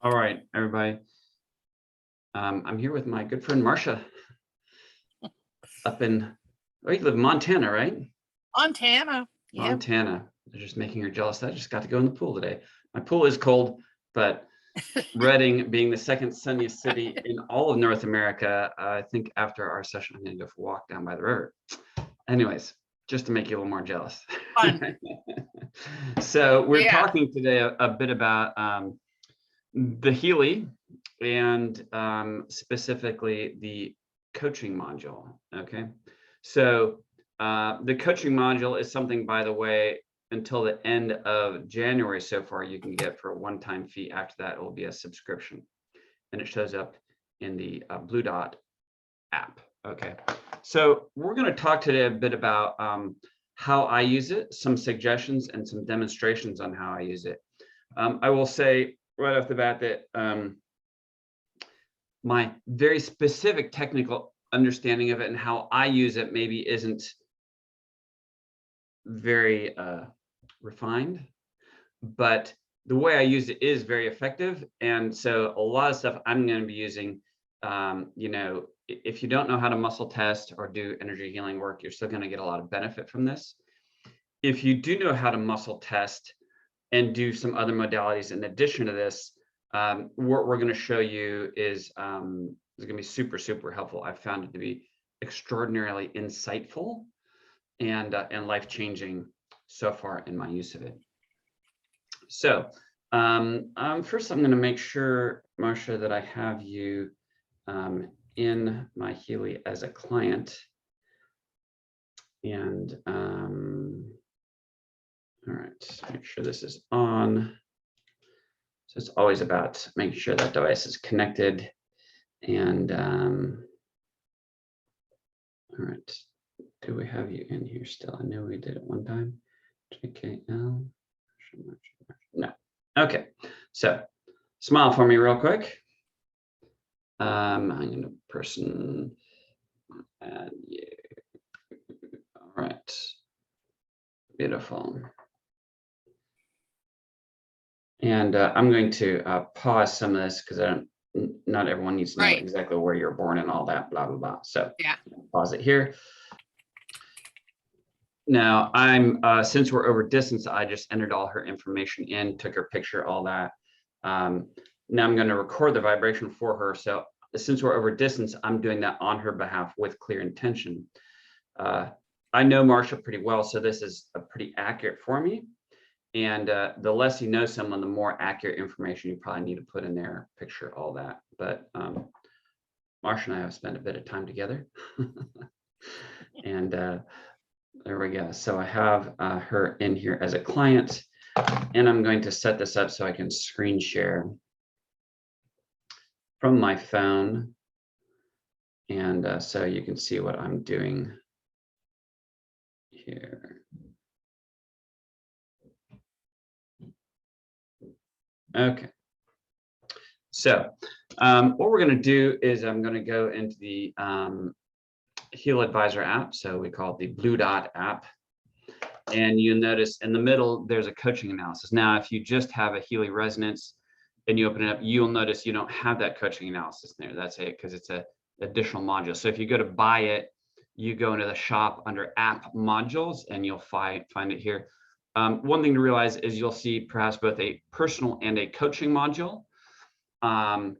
All right, everybody. I'm here with my good friend Marcia up in, oh, you live in Montana, right? Montana. Yep. Montana. They're just making her jealous. I just got to go in the pool today. My pool is cold, but Reading being the second sunniest city in all of North America, I think after our session, I'm going to go for a walk down by the river. Anyways, just to make you a little more jealous. Fun. So we're Yeah. talking today a bit about the Healy and specifically the coaching module. Okay, so the coaching module is something, by the way, until the end of January so far you can get for a one-time fee. After that, it will be a subscription, and it shows up in the Blue Dot app. Okay, so we're going to talk today a bit about how I use it, some suggestions and some demonstrations on how I use it. I will say right off the bat that my very specific technical understanding of it and how I use it maybe isn't very refined, but the way I use it is very effective. And so a lot of stuff I'm going to be using, if you don't know how to muscle test or do energy healing work, you're still going to get a lot of benefit from this. If you do know how to muscle test and do some other modalities in addition to this, what we're going to show you is going to be super, super helpful. I've found it to be extraordinarily insightful and life-changing so far in my use of it. So first, I'm going to make sure, Marcia, that I have you in my Healy as a client. And all right, make sure this is on. So it's always about making sure that device is connected. And all right, do we have you in here still? I know we did it one time. JKL. No. Okay, so smile for me real quick. I'm going to person add you. All right, beautiful. And I'm going to pause some of this because not everyone needs to know exactly where you're born and all that, blah, blah, blah. So yeah, pause it here. Now since we're over distance, I just entered all her information in, took her picture, all that. Now I'm going to record the vibration for her. So since we're over distance, I'm doing that on her behalf with clear intention. I know Marcia pretty well, so this is pretty accurate for me. And the less you know someone, the more accurate information you probably need to put in their picture, all that. But Marcia and I have spent a bit of time together. And there we go. So I have her in here as a client, and I'm going to set this up so I can screen share from my phone. And so you can see what I'm doing here. Okay. So what we're going to do is I'm going to go into the Heal Advisor app. So we call it the Blue Dot app. And you'll notice in the middle, there's a coaching analysis. Now, if you just have a Healy resonance and you open it up, you'll notice you don't have that coaching analysis there. That's it, because it's an additional module. So if you go to buy it, you go into the shop under app modules and you'll find it here. One thing to realize is you'll see perhaps both a personal and a coaching module. And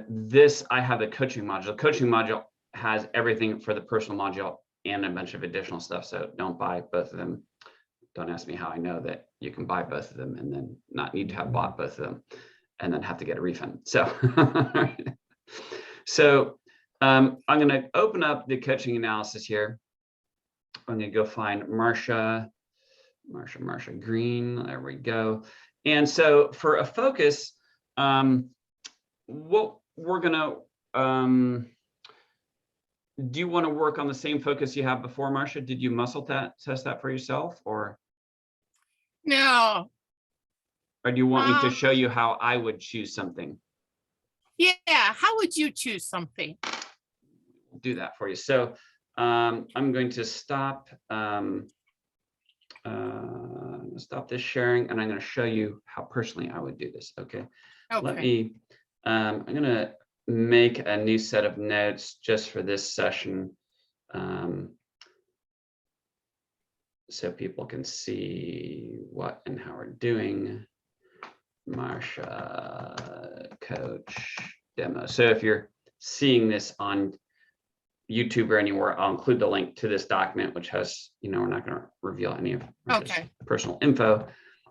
this, I have the coaching module. The coaching module has everything for the personal module and a bunch of additional stuff. So don't buy both of them. Don't ask me how I know that you can buy both of them and then not need to have bought both of them and then have to get a refund. So, I'm going to open up the coaching analysis here. I'm going to go find Marcia Green. There we go. And so for a focus, what we're going to, do you want to work on the same focus you have before, Marcia? Did you muscle test that for yourself, or? No. Or do you want me to show you how I would choose something? Yeah, how would you choose something? I'll do that for you. So I'm going to stop this sharing, and I'm going to show you how personally I would do this. Okay. Let Okay. me, I'm gonna make a new set of notes just for this session. So people can see what and how we're doing. Marsha coach demo. So if you're seeing this on YouTube or anywhere, I'll include the link to this document, which has, we're not going to reveal any of Marsha's personal info,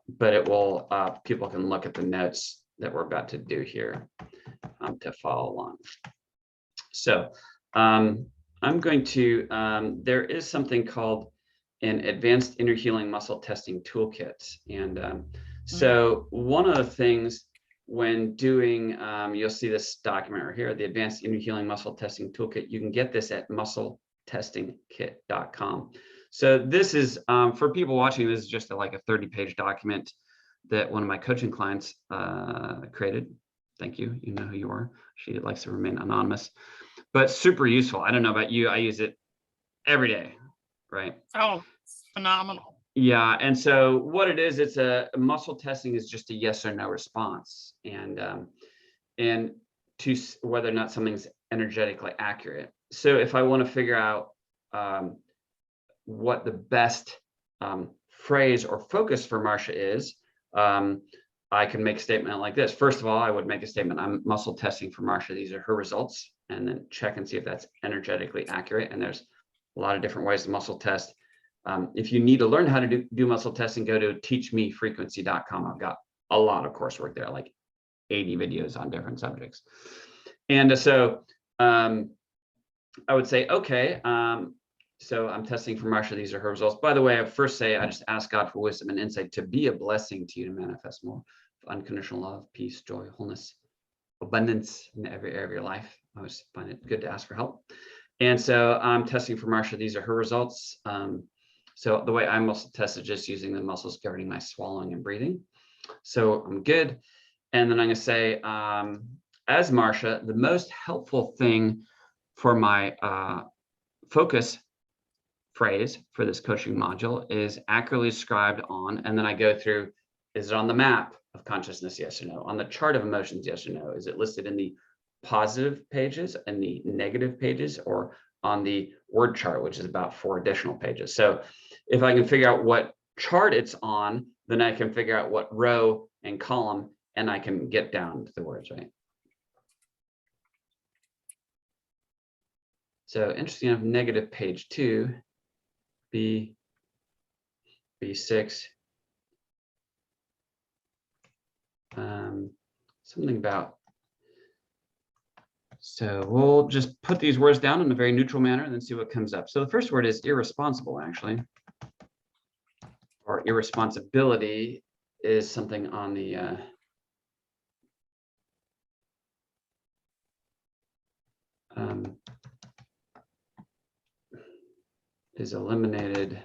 but it will, people can look at the notes that we're about to do here to follow along. So I'm going to, there is something called an advanced inner healing muscle testing toolkit. And so one of the things when doing, you'll see this document right here, the advanced inner healing muscle testing toolkit. You can get this at muscletestingkit.com. So this is, for people watching, this is just like a 30-page document that one of my coaching clients created. Thank you. You know who you are. She likes to remain anonymous, but super useful. I don't know about you. I use it every day, right? Oh, phenomenal. Yeah, and so what it is, it's a muscle testing is just a yes or no response, and to whether or not something's energetically accurate. So if I want to figure out what the best phrase or focus for Marsha is, I can make a statement like this. First of all, I would make a statement, I'm muscle testing for Marsha. These are her results, and then check and see if that's energetically accurate. And there's a lot of different ways to muscle test. If you need to learn how to do muscle testing, go to teachmefrequency.com. I've got a lot of coursework there, like 80 videos on different subjects. And so I would say, okay, so I'm testing for Marsha. These are her results. By the way, I first say, I just ask God for wisdom and insight to be a blessing to you, to manifest more unconditional love, peace, joy, wholeness, abundance in every area of your life. I always find it good to ask for help. And so I'm testing for Marsha. These are her results. So the way I muscle test is just using the muscles governing my swallowing and breathing. So I'm good. And then I'm going to say, as Marsha, the most helpful thing for my focus phrase for this coaching module is accurately described on, and then I go through, is it on the map of consciousness? Yes or no. On the chart of emotions? Yes or no. Is it listed in the positive pages and the negative pages, or on the word chart, which is about 4 additional pages? So if I can figure out what chart it's on, then I can figure out what row and column, and I can get down to the words, right? So interesting enough, negative page 2, B6, something about, so we'll just put these words down in a very neutral manner and then see what comes up. So the first word is irresponsible, actually, or irresponsibility is something on the is eliminated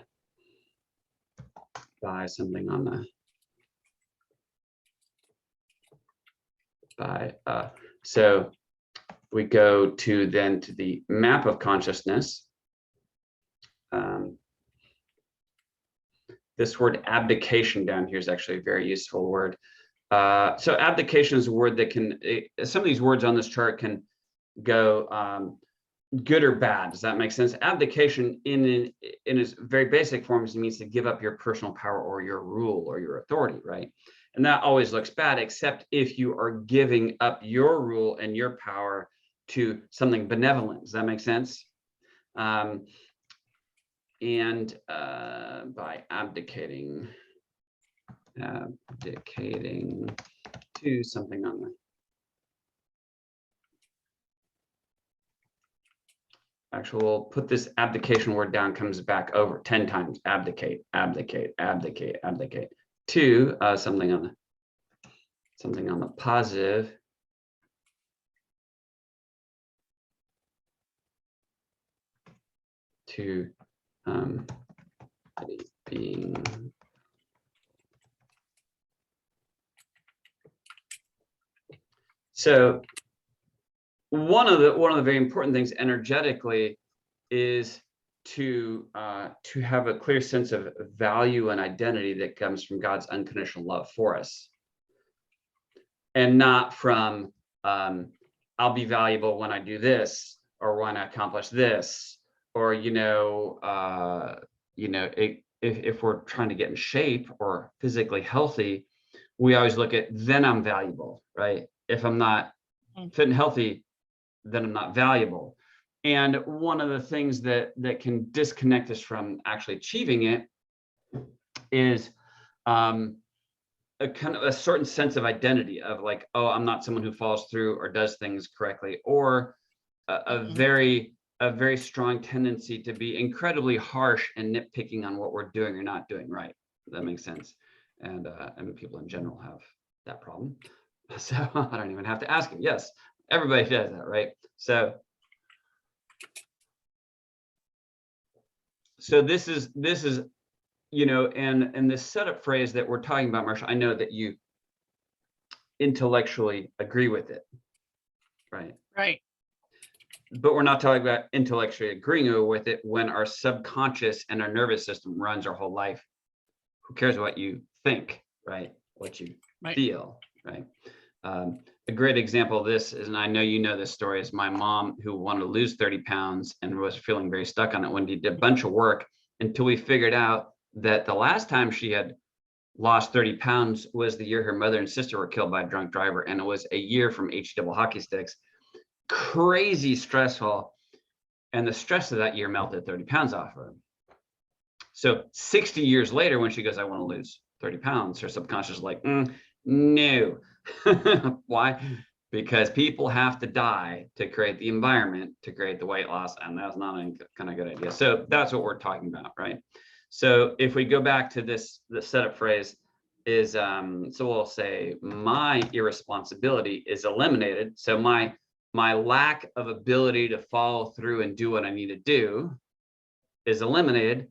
by something on the so we go to then to the map of consciousness. This word abdication down here is actually a very useful word. So abdication is a word that can, some of these words on this chart can go good or bad. Does that make sense? Abdication in its very basic forms means to give up your personal power or your rule or your authority, right? And that always looks bad, except if you are giving up your rule and your power to something benevolent. Does that make sense? And by abdicating to something on the actually, we'll put this abdication word down, comes back over 10 times. Abdicate, abdicate, abdicate, abdicate. To something on the positive. To being so. One of the very important things energetically is to have a clear sense of value and identity that comes from God's unconditional love for us. and not from I'll be valuable when I do this, or when I accomplish this, or if we're trying to get in shape or physically healthy, we always look at then I'm valuable, right? If I'm not fit and healthy, then I'm not valuable. And one of the things that can disconnect us from actually achieving it is a kind of a certain sense of identity of like, oh, I'm not someone who follows through or does things correctly, or a very strong tendency to be incredibly harsh and nitpicking on what we're doing or not doing right. That makes sense. And people in general have that problem. So I don't even have to ask them. Yes, everybody does that, right? So this is and this setup phrase that we're talking about, Marsha, I know that you intellectually agree with it, right? Right. But we're not talking about intellectually agreeing with it when our subconscious and our nervous system runs our whole life. Who cares what you think, right? What you feel, right? A great example of this is, and I know you know this story, is my mom, who wanted to lose 30 pounds and was feeling very stuck on it when she did a bunch of work until we figured out that the last time she had lost 30 pounds was the year her mother and sister were killed by a drunk driver. And it was a year from HE double hockey sticks. Crazy stressful. And the stress of that year melted 30 pounds off her. So 60 years later, when she goes, I want to lose 30 pounds, her subconscious is like, no. Why? Because people have to die to create the environment, to create the weight loss. And that's not a kind of good idea. So that's what we're talking about, right? So if we go back to the setup phrase is, so we'll say my irresponsibility is eliminated. So my lack of ability to follow through and do what I need to do is eliminated.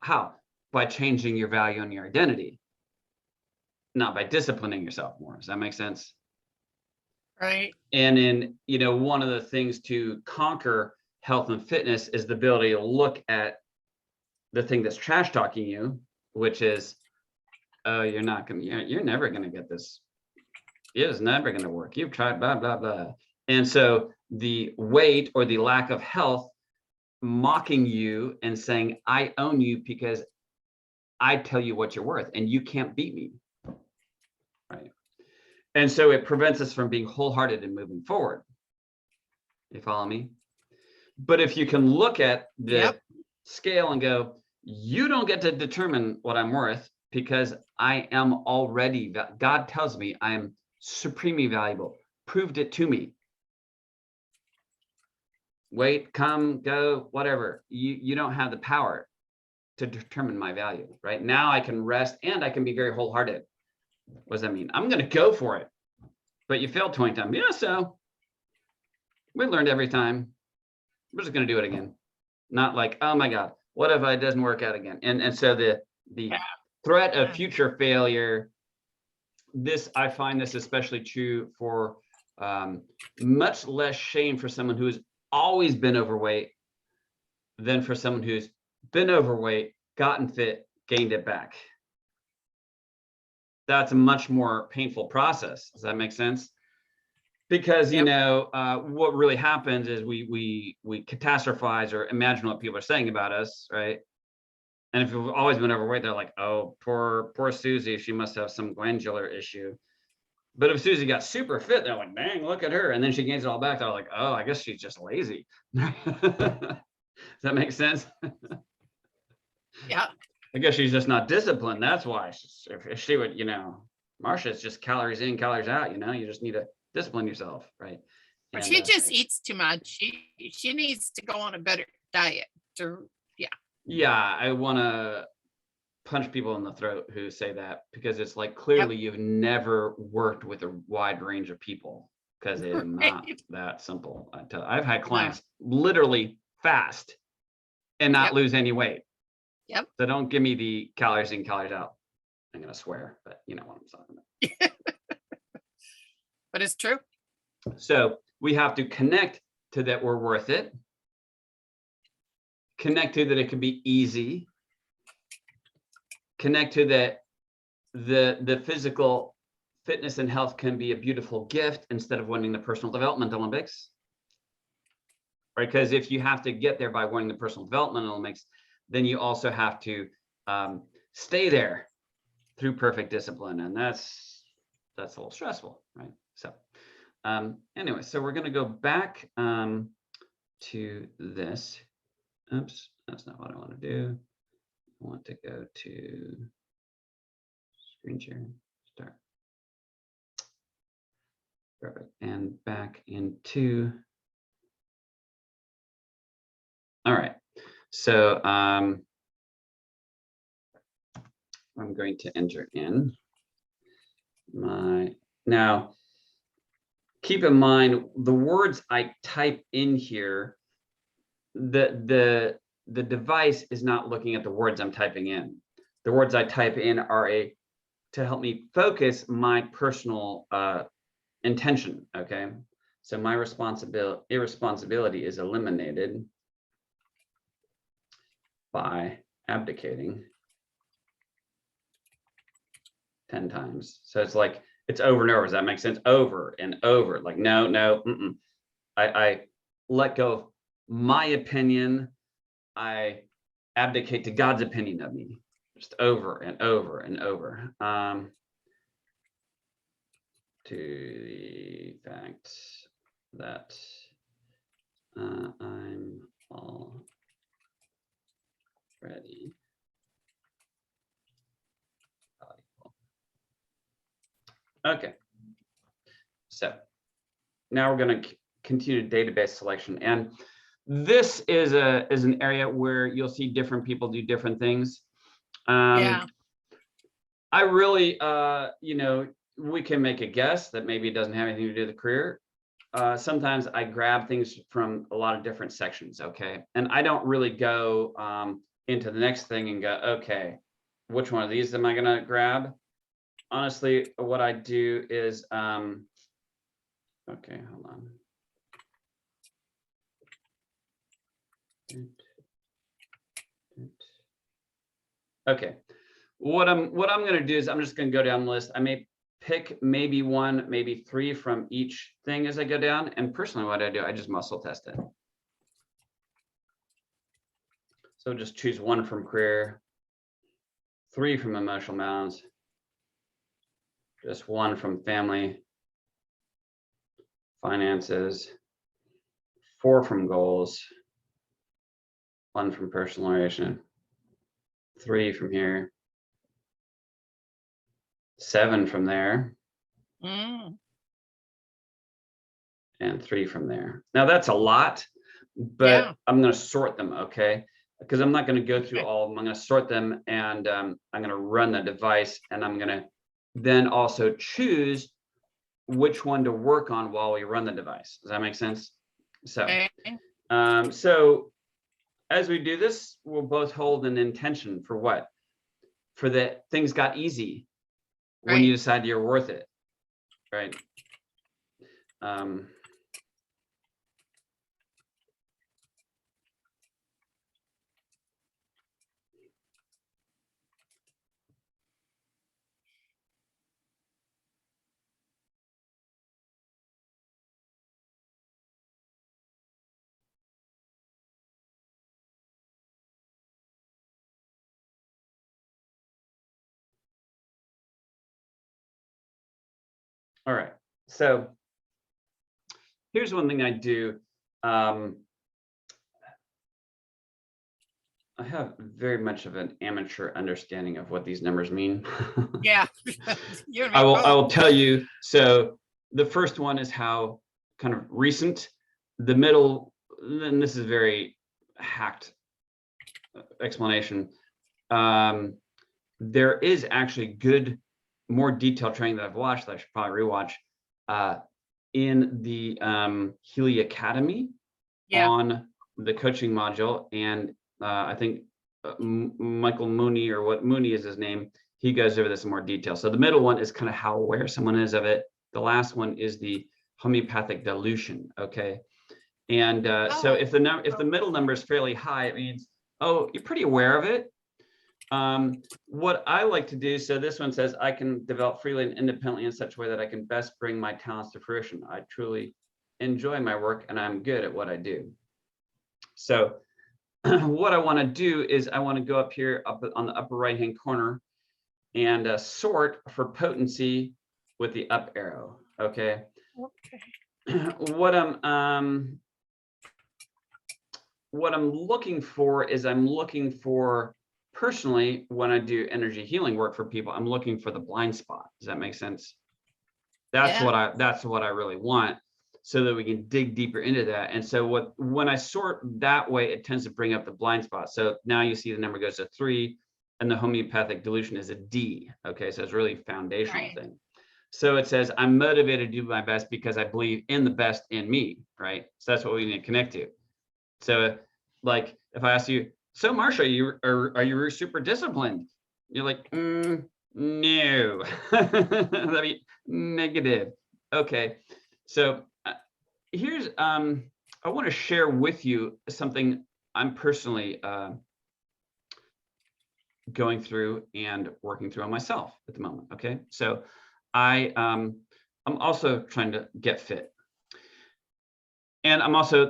How? By changing your value and your identity, not by disciplining yourself more. Does that make sense? Right. And in, one of the things to conquer health and fitness is the ability to look at the thing that's trash talking you, which is, oh, you're never going to get this. It is never going to work. You've tried blah, blah, blah. And so the weight or the lack of health mocking you and saying, I own you because I tell you what you're worth and you can't beat me. Right. And so it prevents us from being wholehearted and moving forward. You follow me? But if you can look at the scale and go, you don't get to determine what I'm worth because I am already, God tells me I am supremely valuable, proved it to me. Wait, come, go, whatever. You don't have the power to determine my value, right? Now I can rest and I can be very wholehearted. What does that mean? I'm going to go for it. But you failed 20 times. Yeah, so we learned every time. We're just going to do it again. Not like, oh my God, what if it doesn't work out again? And so the threat of future failure, I find this especially true for much less shame for someone who's always been overweight than for someone who's been overweight, gotten fit, gained it back. That's a much more painful process. Does that make sense? Because what really happens is we catastrophize or imagine what people are saying about us, right? And if you've always been overweight, they're like, oh, poor Susie, she must have some glandular issue. But if Susie got super fit, they're like, dang, look at her. And then she gains it all back. They're like, oh, I guess she's just lazy. Does that make sense? Yeah. I guess she's just not disciplined. That's why. If she would, Marsha, it's just calories in, calories out. You just need to discipline yourself, right? But she just eats too much. She needs to go on a better diet. Yeah, I want to punch people in the throat who say that, because it's like, clearly you've never worked with a wide range of people, because it is not that simple. I've had clients literally fast and not lose any weight. Yep. So don't give me the calories in, calories out. I'm going to swear, but you know what I'm talking about. But it's true. So we have to connect to that we're worth it. Connect to that it can be easy. Connect to that the physical fitness and health can be a beautiful gift instead of winning the personal development Olympics. Right? Because if you have to get there by winning the personal development Olympics, then you also have to stay there through perfect discipline. And that's a little stressful, right? So anyway, so we're going to go back to this. Oops, that's not what I want to do. I want to go to screen share, start. Perfect. And back into. All right. So I'm going to enter in my, now keep in mind the words I type in here, the device is not looking at the words I'm typing in. The words I type in are to help me focus my personal intention. Okay, so my irresponsibility is eliminated by abdicating 10 times. So it's like, it's over and over. Does that make sense? Over and over. Like, no. I let go of my opinion. I abdicate to God's opinion of me. Just over and over and over. To the fact that I'm already valuable. Okay. So now we're going to continue database selection, and this is an area where you'll see different people do different things. I really, we can make a guess that maybe it doesn't have anything to do with the career. Sometimes I grab things from a lot of different sections, okay? And I don't really go into the next thing and go, okay, which one of these am I gonna grab? Honestly, what I do is, okay, hold on. Okay, what I'm gonna do is I'm just gonna go down the list. I may pick maybe one, maybe three from each thing as I go down. And personally, what I do, I just muscle test it. So just choose one from career, three from emotional balance, just one from family, finances, four from goals, one from personal relation, three from here, 7 from there, and 3 from there. Now that's a lot, but I'm going to sort them, okay? Because I'm not going to go through all of them. I'm going to sort them, and I'm going to run the device, and I'm going to then also choose which one to work on while we run the device. Does that make sense? So, so as we do this, we'll both hold an intention for what? For the things got easy when you decide you're worth it, right? All right, so here's one thing I do. I have very much of an amateur understanding of what these numbers mean. Yeah. I will tell you. So the first one is how kind of recent. The middle, and this is very hacked explanation. There is actually good, more detailed training that I've watched that I should probably rewatch in the Healy Academy on the coaching module. And I think Michael Mooney, or what Mooney is his name, he goes over this in more detail. So the middle one is kind of how aware someone is of it. The last one is the homeopathic dilution, okay? And so if the middle number is fairly high, it means, oh, you're pretty aware of it. What I like to do, so this one says, I can develop freely and independently in such a way that I can best bring my talents to fruition. I truly enjoy my work and I'm good at what I do. So what I want to do is I want to go up here up on the upper right hand corner and sort for potency with the up arrow. Okay. Okay. What I'm looking for is I'm looking for, personally, when I do energy healing work for people, I'm looking for the blind spot. Does that make sense? That's what I really want, so that we can dig deeper into that. And so when I sort that way, it tends to bring up the blind spot. So now you see the number goes to 3 and the homeopathic dilution is a D. Okay, so it's really a foundational thing. So it says, I'm motivated to do my best because I believe in the best in me, right? So that's what we need to connect to. So like if I ask you, so Marsha, are you super disciplined? You're like, no, that'd be negative. Okay, so here's, I want to share with you something I'm personally going through and working through on myself at the moment. Okay, so I'm also trying to get fit. And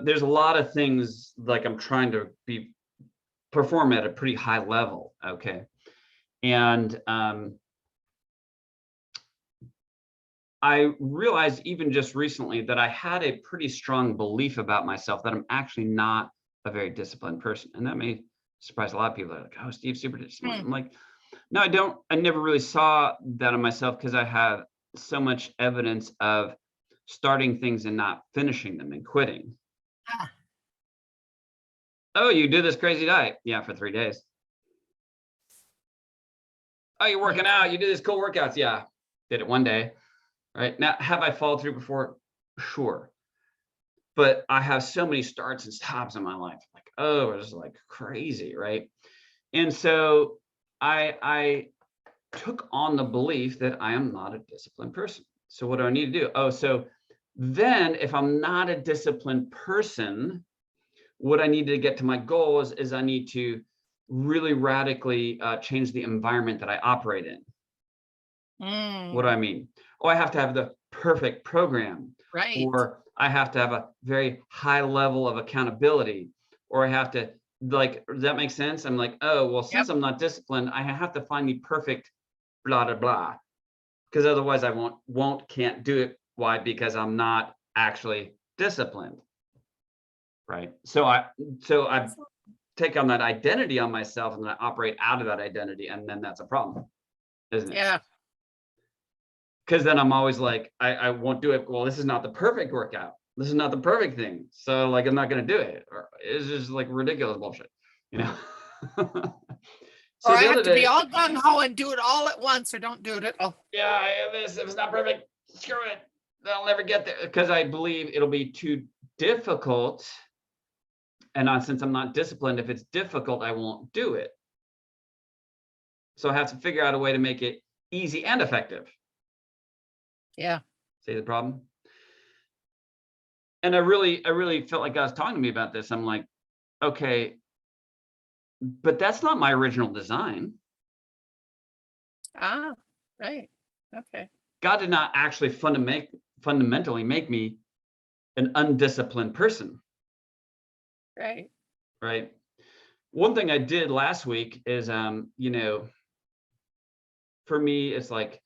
there's a lot of things like I'm trying to perform at a pretty high level. Okay. And I realized even just recently that I had a pretty strong belief about myself that I'm actually not a very disciplined person. And that may surprise a lot of people. They're like, oh, Steve's super disciplined. I'm like, no, I don't. I never really saw that in myself because I have so much evidence of starting things and not finishing them and quitting. Oh, you do this crazy diet? Yeah, for 3 days. Oh, you're working out. You do these cool workouts. Yeah, did it one day. Right now, have I followed through before? Sure. But I have so many starts and stops in my life. Like, oh, it's like crazy, right? And so I took on the belief that I am not a disciplined person. So what do I need to do? Oh, so then if I'm not a disciplined person, what I need to get to my goals is I need to really radically change the environment that I operate in. What do I mean? Oh, I have to have the perfect program, right? Or I have to have a very high level of accountability, or I have to, like, does that make sense? I'm like, oh, well, since I'm not disciplined, I have to find the perfect blah, blah, blah, because otherwise I can't do it. Why? Because I'm not actually disciplined, right? So I take on that identity on myself and then I operate out of that identity, and then that's a problem, isn't it? Yeah. Because then I'm always like, I won't do it. Well, this is not the perfect workout. This is not the perfect thing. So like, I'm not going to do it. Or it's just like ridiculous bullshit, you know? So or I have to be all gung ho and do it all at once, or don't do it at all. Yeah, if it's not perfect, screw it. I'll never get there, because I believe it'll be too difficult. And since I'm not disciplined, if it's difficult, I won't do it. So I have to figure out a way to make it easy and effective. Yeah. See the problem? And I really felt like God was talking to me about this. I'm like, okay, but that's not my original design. Ah, right. Okay. God did not actually fundamentally make me an undisciplined person. Right. Right. One thing I did last week is, you know, for me, it's like,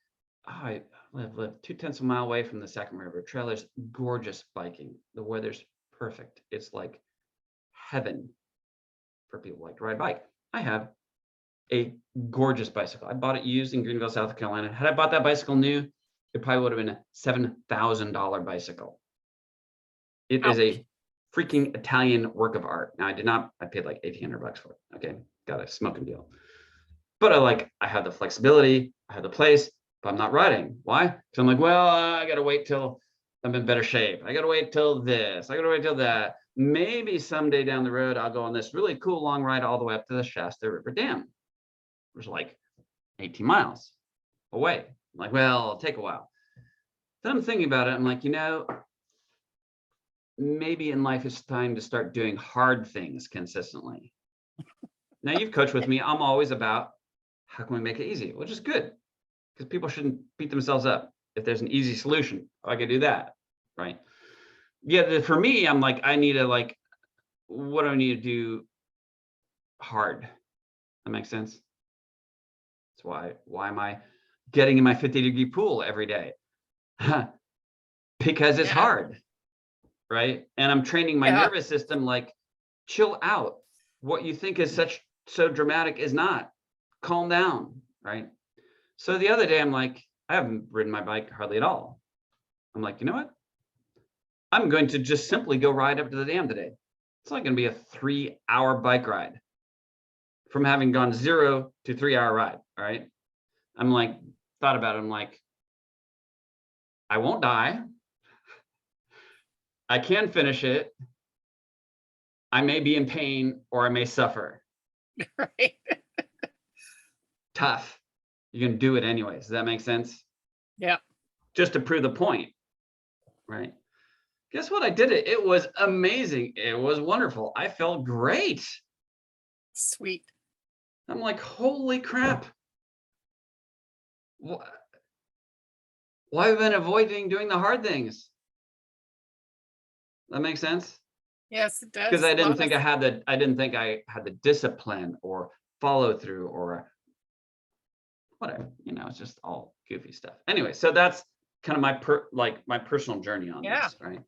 I live 0.2 of a mile away from the Second River Trail. There's gorgeous biking. The weather's perfect. It's like heaven for people who like to ride a bike. I have a gorgeous bicycle. I bought it used in Greenville, South Carolina. Had I bought that bicycle new, it probably would have been a $7,000 bicycle. It is a freaking Italian work of art. Now I paid like $1,800 for it. Okay, got a smoking deal. But I have the flexibility, I have the place, but I'm not riding. Why? Because I'm like, well, I gotta wait till I'm in better shape. I gotta wait till this. I gotta wait till that. Maybe someday down the road, I'll go on this really cool long ride all the way up to the Shasta River Dam, which is like 18 miles away. I'm like, well, it'll take a while. Then I'm thinking about it. I'm like, you know, maybe in life it's time to start doing hard things consistently. Now you've coached with me. I'm always about how can we make it easy? Which is good, because people shouldn't beat themselves up. If there's an easy solution, I could do that, right? Yeah, for me, I'm like, I need to like, what do I need to do hard? That makes sense. That's why am I getting in my 50-degree pool every day? Because it's hard, right? And I'm training my nervous system, like, chill out. What you think is so dramatic is not. Calm down, right? So the other day, I'm like, I haven't ridden my bike hardly at all. I'm like, you know what? I'm going to just simply go ride up to the dam today. It's not going to be a 3-hour bike ride from having gone 0 to 3-hour ride. All right. I'm like, thought about it. I'm like, I won't die. I can finish it. I may be in pain or I may suffer. Right. Tough. You can do it anyways. Does that make sense? Yeah. Just to prove the point, right? Guess what? I did it. It was amazing. It was wonderful. I felt great. Sweet. I'm like, holy crap. Why have I been avoiding doing the hard things? That makes sense? Yes, it does. Because I didn't think I had the discipline or follow through or whatever, it's just all goofy stuff. Anyway, so that's kind of my personal journey on this, right?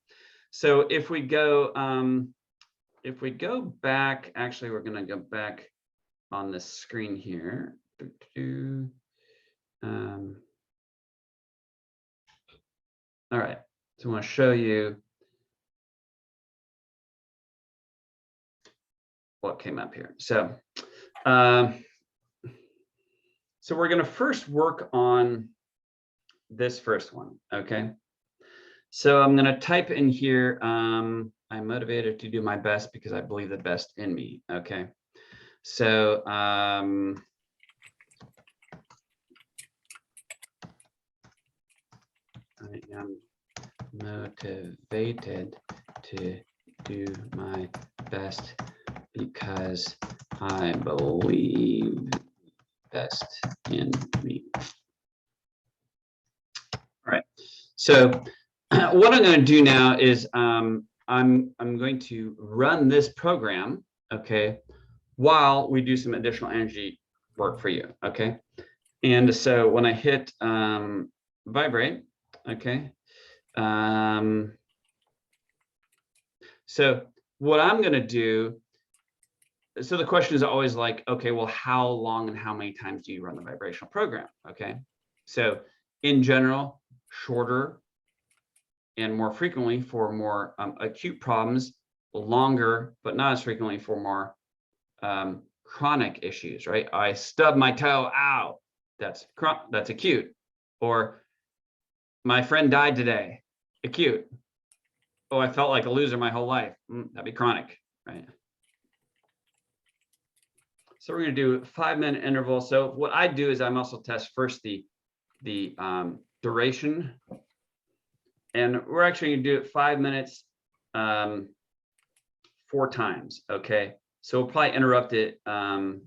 So if we go back, actually, we're going to go back on the screen here. All right, so I want to show you what came up here. So we're going to first work on this first one, okay? So I'm going to type in here, I'm motivated to do my best because I believe the best in me, okay? So I am motivated to do my best because I believe best in me. All right. So what I'm going to do now is I'm going to run this program, okay, while we do some additional energy work for you, okay? And so when I hit vibrate, okay, so what I'm going to do, so the question is always like, okay, well, how long and how many times do you run the vibrational program, okay? So in general, shorter and more frequently for more acute problems, longer, but not as frequently for more chronic issues, right? I stubbed my toe, ow, that's acute. Or my friend died today, acute. Oh, I felt like a loser my whole life, that'd be chronic, right? So we're going to do 5-minute interval. So what I do is I'm also test first the duration, and we're actually going to do it 5 minutes 4 times, okay? So we'll probably interrupt it. I'm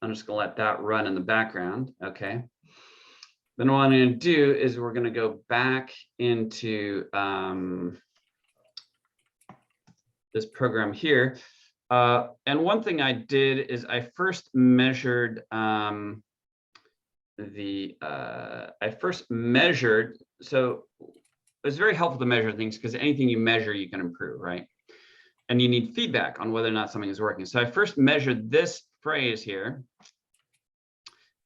just going to let that run in the background, okay? Then what I'm going to do is we're going to go back into this program here. And one thing I did is I first measured so it's very helpful to measure things because anything you measure, you can improve, right? And you need feedback on whether or not something is working. So I first measured this phrase here,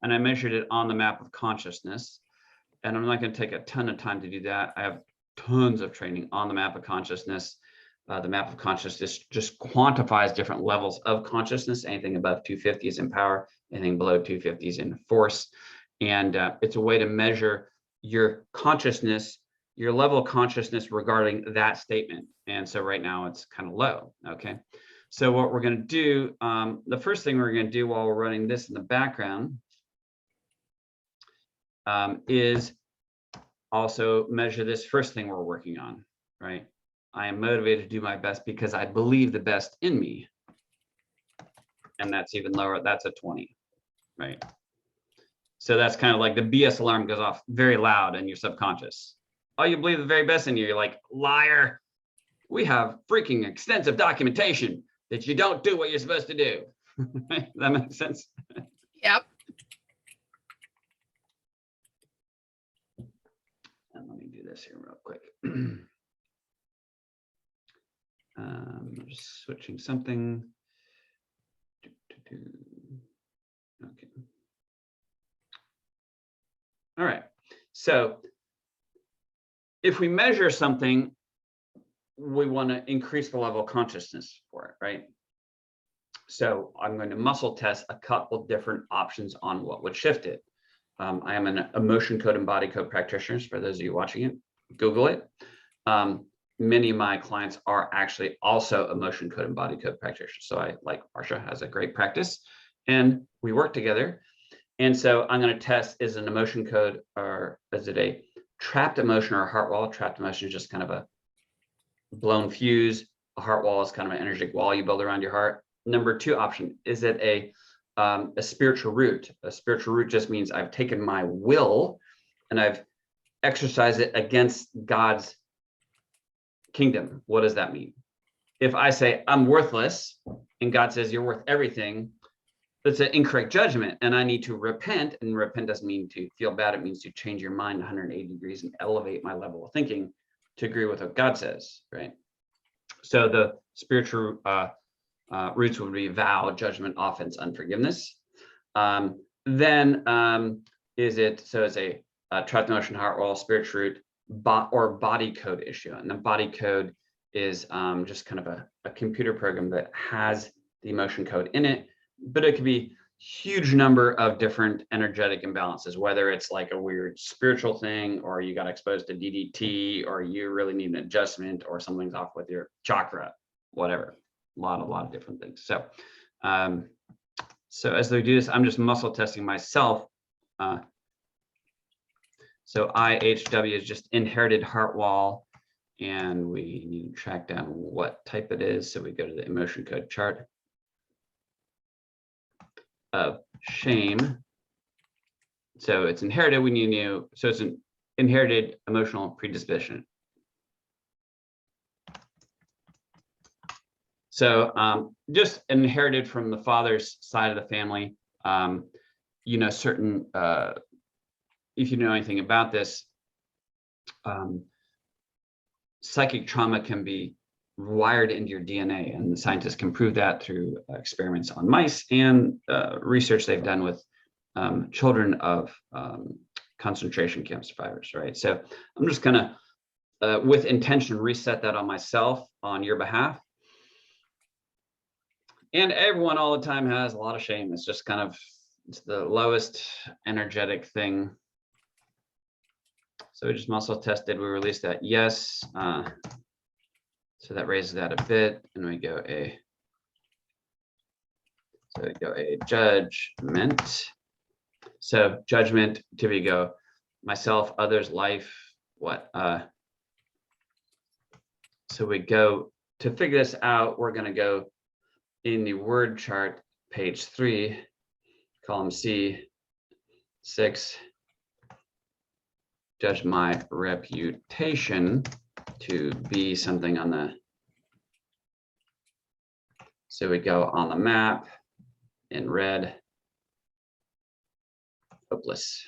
and I measured it on the map of consciousness. And I'm not going to take a ton of time to do that. I have tons of training on the map of consciousness. The map of consciousness just quantifies different levels of consciousness. Anything above 250 is in power, anything below 250 is in force. And it's a way to measure your consciousness, your level of consciousness regarding that statement. And so right now it's kind of low, okay? So what we're going to do, the first thing we're going to do while we're running this in the background is also measure this first thing we're working on, right? I am motivated to do my best because I believe the best in me. And that's even lower, that's a 20, right? So that's kind of like the BS alarm goes off very loud in your subconscious. Oh, you believe the very best in you. You're like, liar. We have freaking extensive documentation that you don't do what you're supposed to do. That makes sense? Yep. And let me do this here real quick. Just switching something. Okay. All right. So if we measure something, we want to increase the level of consciousness for it, right? So I'm going to muscle test a couple different options on what would shift it. I am an emotion code and body code practitioner. For those of you watching it, Google it. Many of my clients are actually also emotion code and body code practitioners. So I, like Marsha, has a great practice and we work together. And so I'm going to test, is an emotion code or is it a trapped emotion or a heart wall? Trapped emotion is just kind of a blown fuse. A heart wall is kind of an energetic wall you build around your heart. Number two option, is it a spiritual root? A spiritual root just means I've taken my will and I've exercised it against God's kingdom. What does that mean? If I say I'm worthless and God says you're worth everything, that's an incorrect judgment and I need to repent. And repent doesn't mean to feel bad. It means to change your mind 180 degrees and elevate my level of thinking to agree with what God says, right? So the spiritual roots would be vow, judgment, offense, unforgiveness. Then is it, so it's a trapped emotion, heart wall, spiritual root, or body code issue. And the body code is just kind of a computer program that has the emotion code in it, but it could be huge number of different energetic imbalances, whether it's like a weird spiritual thing, or you got exposed to DDT, or you really need an adjustment, or something's off with your chakra, whatever. A lot of different things. So, so as they do this, I'm just muscle testing myself. So IHW is just inherited heart wall, and we need to track down what type it is. So we go to the emotion code chart of shame. So it's inherited. We need to, so it's an inherited emotional predisposition. So just inherited from the father's side of the family. You know, certain, if you know anything about this, psychic trauma can be wired into your DNA, and the scientists can prove that through experiments on mice and research they've done with children of concentration camp survivors, right? So I'm just gonna, with intention, reset that on myself on your behalf. And everyone all the time has a lot of shame. It's just kind of, it's the lowest energetic thing. So we just muscle tested, we released that yes. So that raises that a bit, and we go a, so we go a judgment. So judgment, do we go myself, others, life, what? So we go, to figure this out, we're gonna go in the word chart, page 3, column C, 6, judge my reputation to be something on the, so we go on the map in red, hopeless.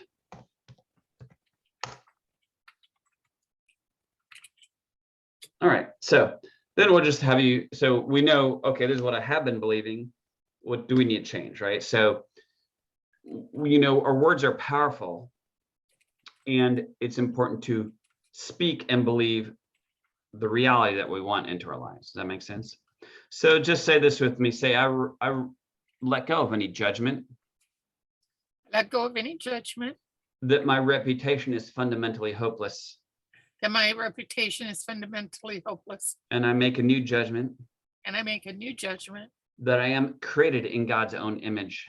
All right, so then we'll just have you, so we know, okay, this is what I have been believing. What do we need to change, right? So, you know, our words are powerful, and it's important to speak and believe the reality that we want into our lives. Does that make sense? So just say this with me. Say, I let go of any judgment. Let go of any judgment. That my reputation is fundamentally hopeless. That my reputation is fundamentally hopeless. And I make a new judgment. And I make a new judgment. That I am created in God's own image.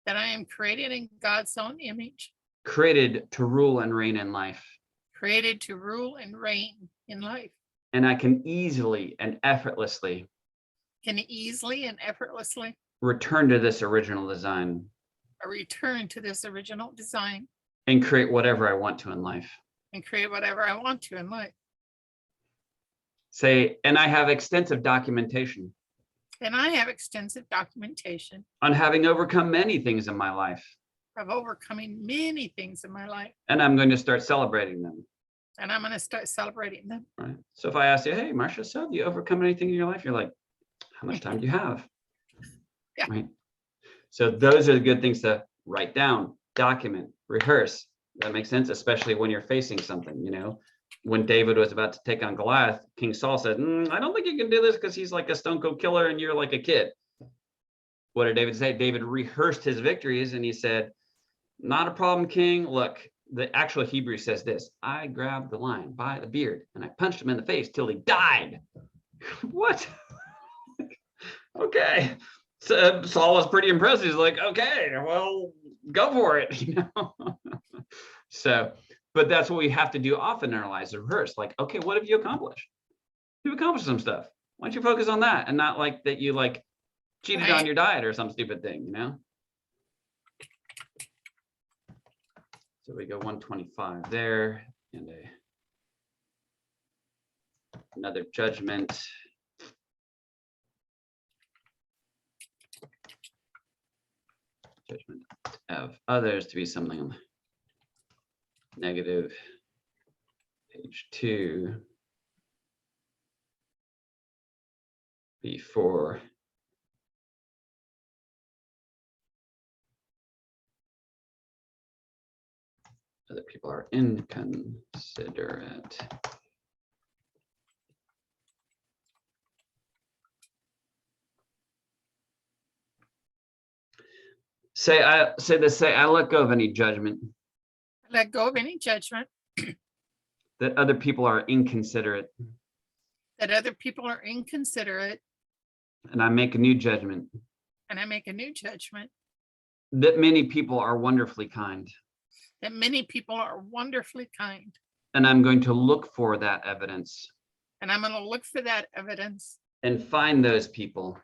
That I am created in God's own image. Created to rule and reign in life. Created to rule and reign in life. And I can easily and effortlessly return to this original design. I return to this original design and create whatever I want to in life. and create whatever I want to in life. Say, and I have extensive documentation And I have extensive documentation on having overcome many things in my life. of overcoming many things in my life. And I'm going to start celebrating them. And I'm going to start celebrating them. Right. So if I ask you, hey, Marcia, so do you overcome anything in your life? You're like, how much time do you have? Yeah. Right. So those are the good things to write down, document, rehearse. That makes sense, especially when you're facing something, you know. When David was about to take on Goliath, King Saul said, I don't think you can do this because he's like a stone cold killer and you're like a kid. What did David say? David rehearsed his victories and he said, not a problem, King. Look, the actual Hebrew says this: I grabbed the lion by the beard and I punched him in the face till he died. What? Okay. So Saul was pretty impressed. He's like, okay, well, go for it. You know? So, but that's what we have to do often in our lives, rehearse. Like, okay, what have you accomplished? You've accomplished some stuff. Why don't you focus on that and not like that you like cheated on your diet or some stupid thing, you know? So we go 125 there, and another judgment. Judgment of others to be something negative. Page 2. Before. Other people are inconsiderate. Say I let go of any judgment. Let go of any judgment That other people are inconsiderate. that other people are inconsiderate. And I make a new judgment. And I make a new judgment. That many people are wonderfully kind. That many people are wonderfully kind. And I'm going to look for that evidence. And I'm going to look for that evidence. And find those people.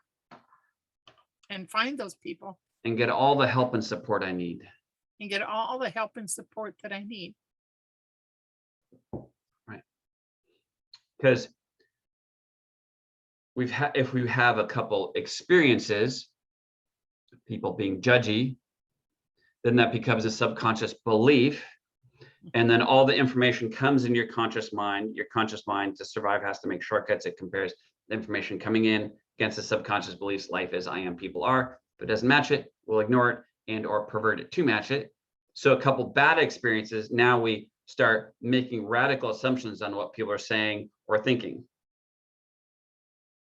And find those people. And get all the help and support I need. And get all the help and support that I need. Right. Because if we have a couple experiences, people being judgy, then that becomes a subconscious belief. And then all the information comes in your conscious mind. Your conscious mind, to survive, has to make shortcuts. It compares the information coming in against the subconscious beliefs. Life is, I am, people are. If it doesn't match it, we'll ignore it and or pervert it to match it. So a couple bad experiences, now we start making radical assumptions on what people are saying or thinking,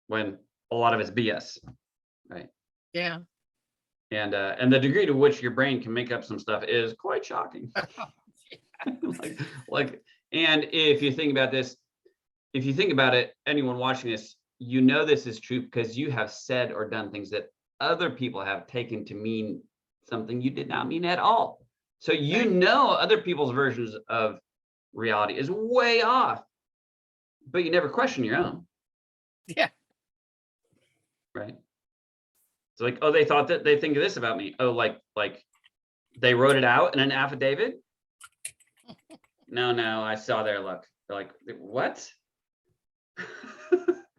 when a lot of it's BS, right? Yeah. And the degree to which your brain can make up some stuff is quite shocking. And if you think about this, if you think about it, anyone watching this, you know this is true because you have said or done things that other people have taken to mean something you did not mean at all. So you know other people's versions of reality is way off, but you never question your own. Yeah. Right. It's like, oh, they thought that they think of this about me. Oh, like they wrote it out in an affidavit. No, I saw their look. They're like, what?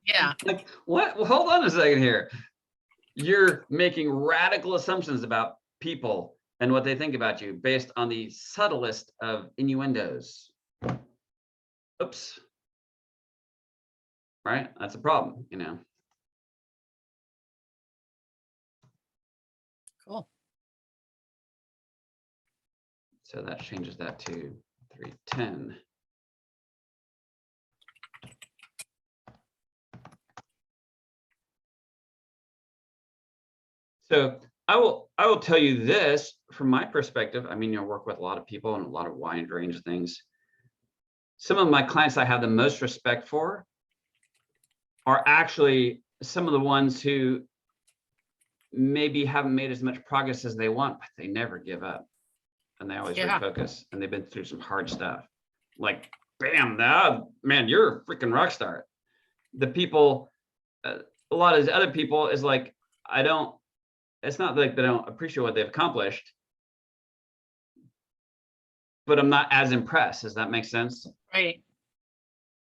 Yeah. Like, what? Well, hold on a second here. You're making radical assumptions about people and what they think about you based on the subtlest of innuendos. Oops. Right? That's a problem, you know. Cool. So that changes that to 310. So I will tell you this from my perspective. I mean, I work with a lot of people and a lot of wide range of things. Some of my clients I have the most respect for are actually some of the ones who maybe haven't made as much progress as they want, but they never give up. And they always refocus, and they've been through some hard stuff. Like, bam, man, you're a freaking rock star. The people, a lot of the other people is like, I don't it's not like they don't appreciate what they've accomplished, but I'm not as impressed. Does that make sense? Right.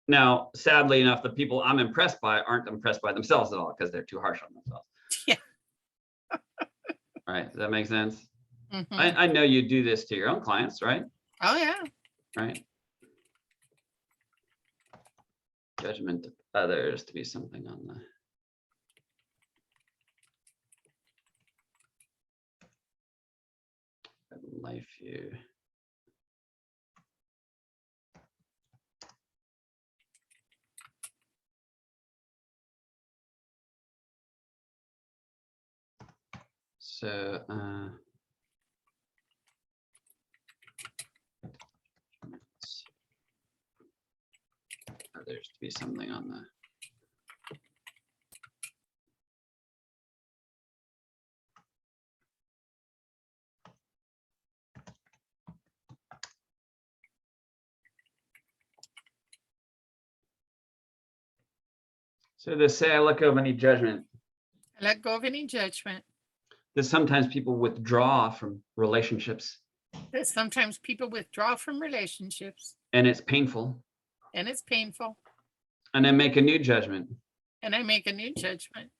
Now, sadly enough, the people I'm impressed by aren't impressed by themselves at all because they're too harsh on themselves. Yeah. Right. Does that make sense? Mhm. I know you do this to your own clients, right? Oh yeah. Right. Judgment of others to be something on the life view. So others to be something on the so to say I let go of any judgment. I let go of any judgment. That sometimes people withdraw from relationships. That sometimes people withdraw from relationships. And it's painful. And it's painful. And I make a new judgment. And I make a new judgment.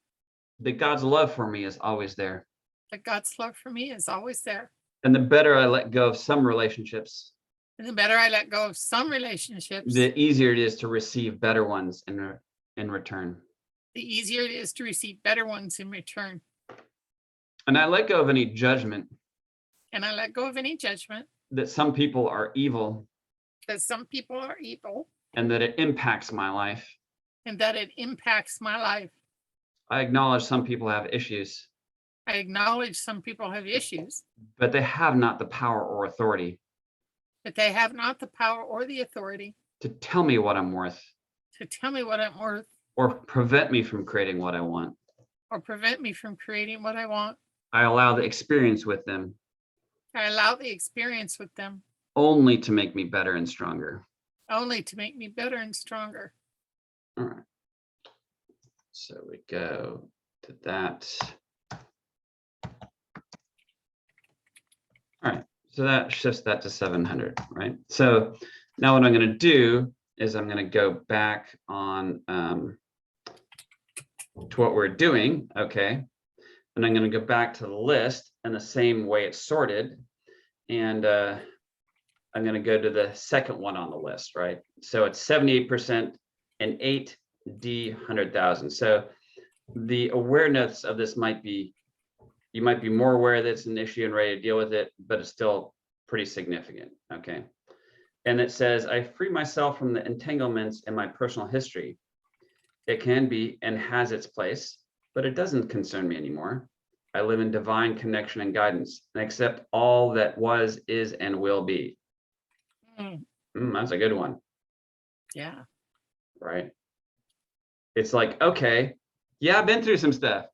That God's love for me is always there. That God's love for me is always there. And the better I let go of some relationships, and the better I let go of some relationships, the easier it is to receive better ones in return. The easier it is to receive better ones in return. And I let go of any judgment. And I let go of any judgment. That some people are evil. That some people are evil. And that it impacts my life. And that it impacts my life. I acknowledge some people have issues. I acknowledge some people have issues. But they have not the power or authority. But they have not the power or the authority. To tell me what I'm worth. To tell me what I'm worth. Or prevent me from creating what I want. Or prevent me from creating what I want. I allow the experience with them. I allow the experience with them. Only to make me better and stronger. Only to make me better and stronger. All right. So we go to that. All right. So that shifts that to 700, right? So now what I'm going to do is I'm going to go back on to what we're doing, okay? And I'm going to go back to the list in the same way it's sorted. And I'm going to go to the second one on the list, right? So it's 78% and 8D 100,000. So the awareness of this might be, you might be more aware that it's an issue and ready to deal with it, but it's still pretty significant, okay? And it says, I free myself from the entanglements in my personal history. It can be and has its place, but it doesn't concern me anymore. I live in divine connection and guidance and accept all that was, is, and will be. That's a good one. Yeah. Right. It's like, okay, yeah, I've been through some stuff.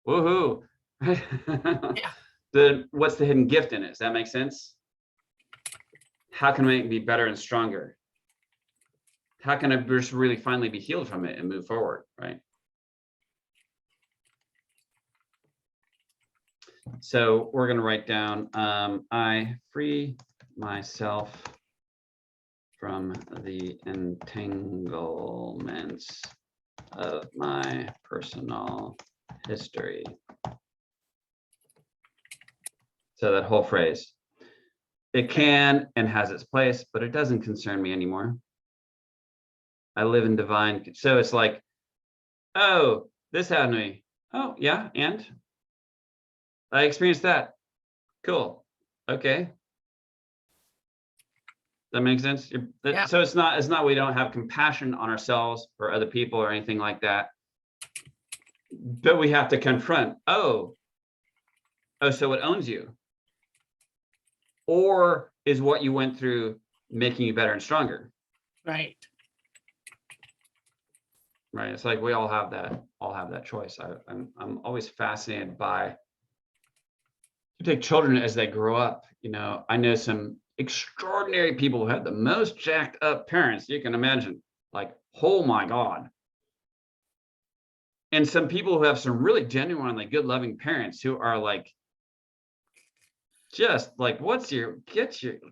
Woohoo. Yeah. What's the hidden gift in it? Does that make sense? How can I make me better and stronger? How can I just really finally be healed from it and move forward, right? So we're going to write down, I free myself from the entanglements of my personal history. So that whole phrase. It can and has its place, but it doesn't concern me anymore. I live in divine. So it's like, oh, this happened to me. Oh, yeah, and I experienced that. Cool. Okay. That makes sense. Yeah. So it's not we don't have compassion on ourselves or other people or anything like that. But we have to confront, oh, so it owns you. Or is what you went through making you better and stronger? Right. Right. It's like we all have that choice. I'm always fascinated by, you take children as they grow up. You know, I know some extraordinary people who have the most jacked up parents you can imagine. Like, oh my God. And some people who have some really genuinely good, loving parents who are like, just like,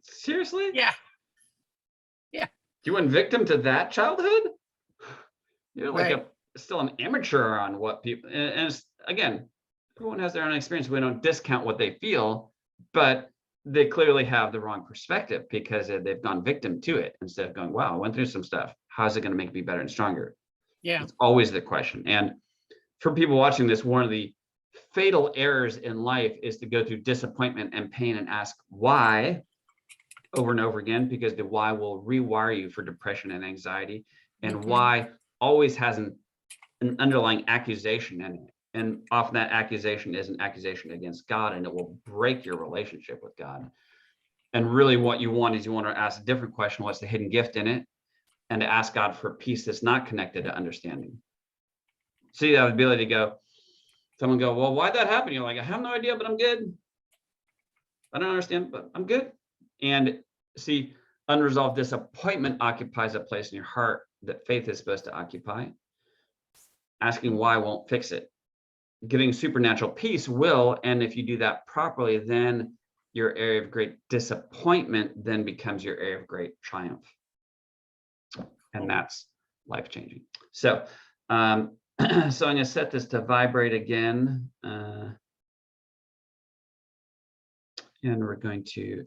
seriously? Yeah. Yeah. You went victim to that childhood? You're like Right. still an amateur on what people, and it's, again, everyone has their own experience. We don't discount what they feel, but they clearly have the wrong perspective because they've gone victim to it instead of going, wow, I went through some stuff. How's it going to make me better and stronger? Yeah. It's always the question. And for people watching this, one of the fatal errors in life is to go through disappointment and pain and ask why over and over again, because the why will rewire you for depression and anxiety. And why always has an underlying accusation in it. And often that accusation is an accusation against God, and it will break your relationship with God. And really what you want is you want to ask a different question: what's the hidden gift in it? And to ask God for peace that's not connected to understanding. See, that ability to go, someone go, well, why'd that happen? You're like, I have no idea, but I'm good. I don't understand, but I'm good. And see, unresolved disappointment occupies a place in your heart that faith is supposed to occupy. Asking why won't fix it. Getting supernatural peace will, and if you do that properly, then your area of great disappointment then becomes your area of great triumph. And that's life-changing. So, so I'm going to set this to vibrate again. And we're going to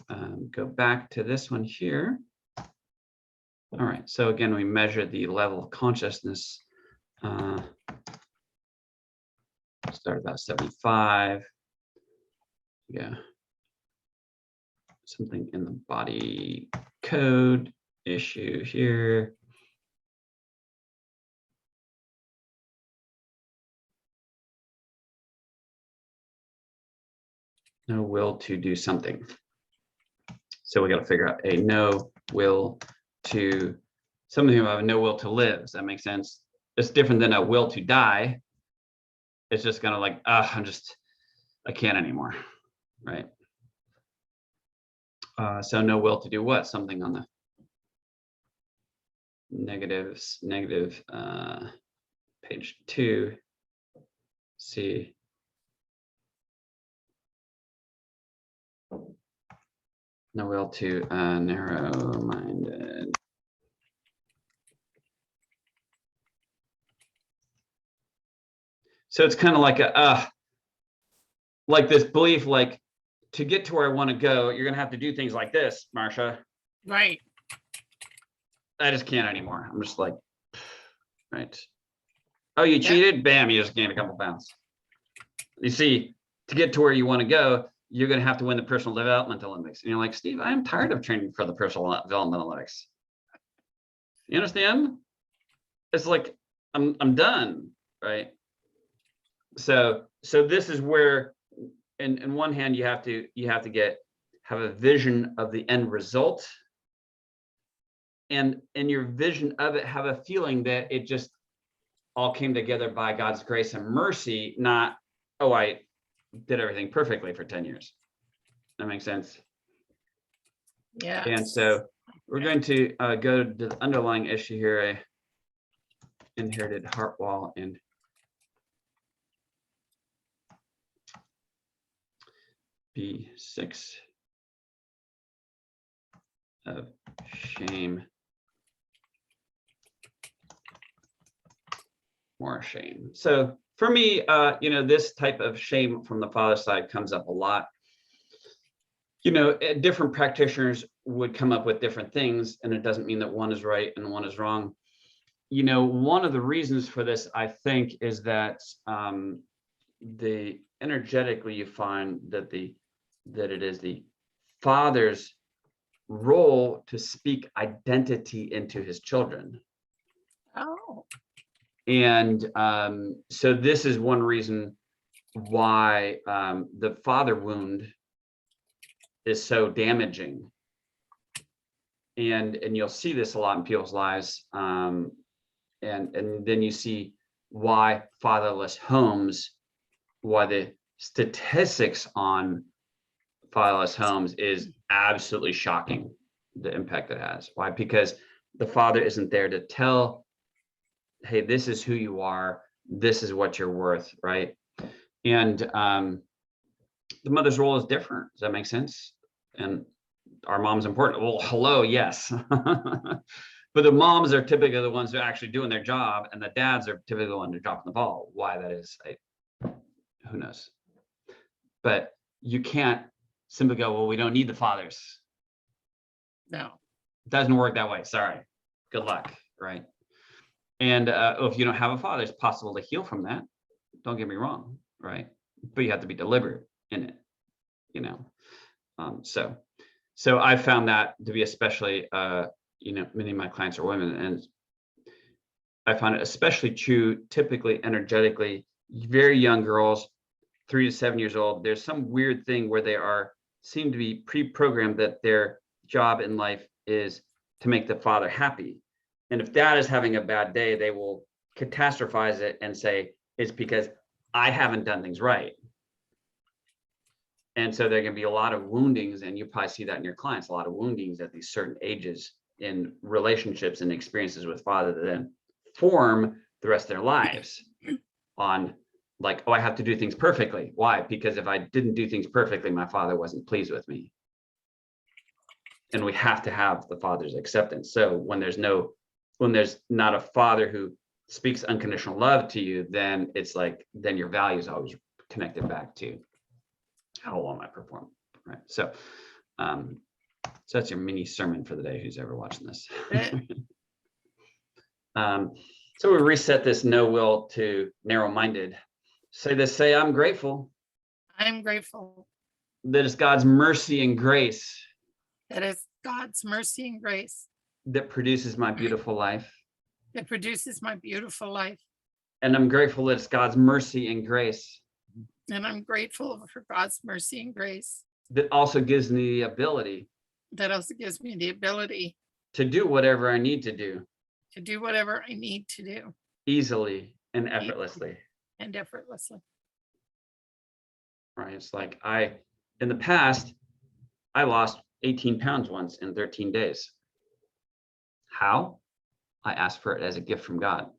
go back to this one here. All right, so again, we measure the level of consciousness. Start about 75. Yeah. Something in the body code issue here. No will to do something. So we got to figure out a no will to, some of you have a no will to live. Does that make sense? It's different than a will to die. It's just kind of like, I can't anymore, right? So no will to do what? Something on the negative, page 2, see. No will to narrow-minded. So it's kind of like like this belief, like, to get to where I want to go, you're going to have to do things like this, Marsha. Right. I just can't anymore. I'm just like, right. Oh, you cheated? Bam, you just gained a couple pounds. You see, to get to where you want to go, you're going to have to win the personal development Olympics. And you're like, Steve, I'm tired of training for the personal development Olympics. You understand? It's like, I'm done, right? So this is where, in one hand, you have to have a vision of the end result, and in your vision of it, have a feeling that it just all came together by God's grace and mercy, not, oh, I did everything perfectly for 10 years. That makes sense? Yeah. And so we're going to go to the underlying issue here, a inherited heart wall and B6 of shame, more shame. So for me, this type of shame from the father's side comes up a lot. Different practitioners would come up with different things, and it doesn't mean that one is right and one is wrong. One of the reasons for this, I think, is that energetically you find that it is the father's role to speak identity into his children. Oh. And so this is one reason why the father wound is so damaging. And you'll see this a lot in people's lives. And then you see why fatherless homes, why the statistics on fatherless homes is absolutely shocking, the impact it has. Why? Because the father isn't there to tell, hey, this is who you are. this is what you're worth, right? And the mother's role is different. Does that make sense? And our mom's important. Well, hello, yes. But the moms are typically the ones who are actually doing their job, and the dads are typically the ones who are dropping the ball. Why that is, who knows? But you can't simply go, well, we don't need the fathers. No. It doesn't work that way. Sorry. Good luck, right? And if you don't have a father, it's possible to heal from that. Don't get me wrong, right? But you have to be deliberate in it, you know. So I found that to be especially, many of my clients are women, and I found it especially true, typically energetically, very young girls, 3 to 7 years old. There's some weird thing where they seem to be pre-programmed that their job in life is to make the father happy. And if dad is having a bad day, they will catastrophize it and say, it's because I haven't done things right. And so there can be a lot of woundings, and you probably see that in your clients, a lot of woundings at these certain ages in relationships and experiences with father that then form the rest of their lives on like, oh, I have to do things perfectly. Why? Because if I didn't do things perfectly, my father wasn't pleased with me. And we have to have the father's acceptance. So when there's not a father who speaks unconditional love to you, then it's like, then your value is always connected back to how well am I performing, right? So that's your mini sermon for the day, who's ever watching this. So we reset this no will to narrow-minded. Say, I'm grateful. I'm grateful. That it's God's mercy and grace. That is God's mercy and grace. That produces my beautiful life. That produces my beautiful life. And I'm grateful that it's God's mercy and grace. And I'm grateful for God's mercy and grace. That also gives me the ability. That also gives me the ability. To do whatever I need to do. To do whatever I need to do. Easily and effortlessly. And effortlessly. Right. It's like in the past, I lost 18 pounds once in 13 days. How? I asked for it as a gift from God.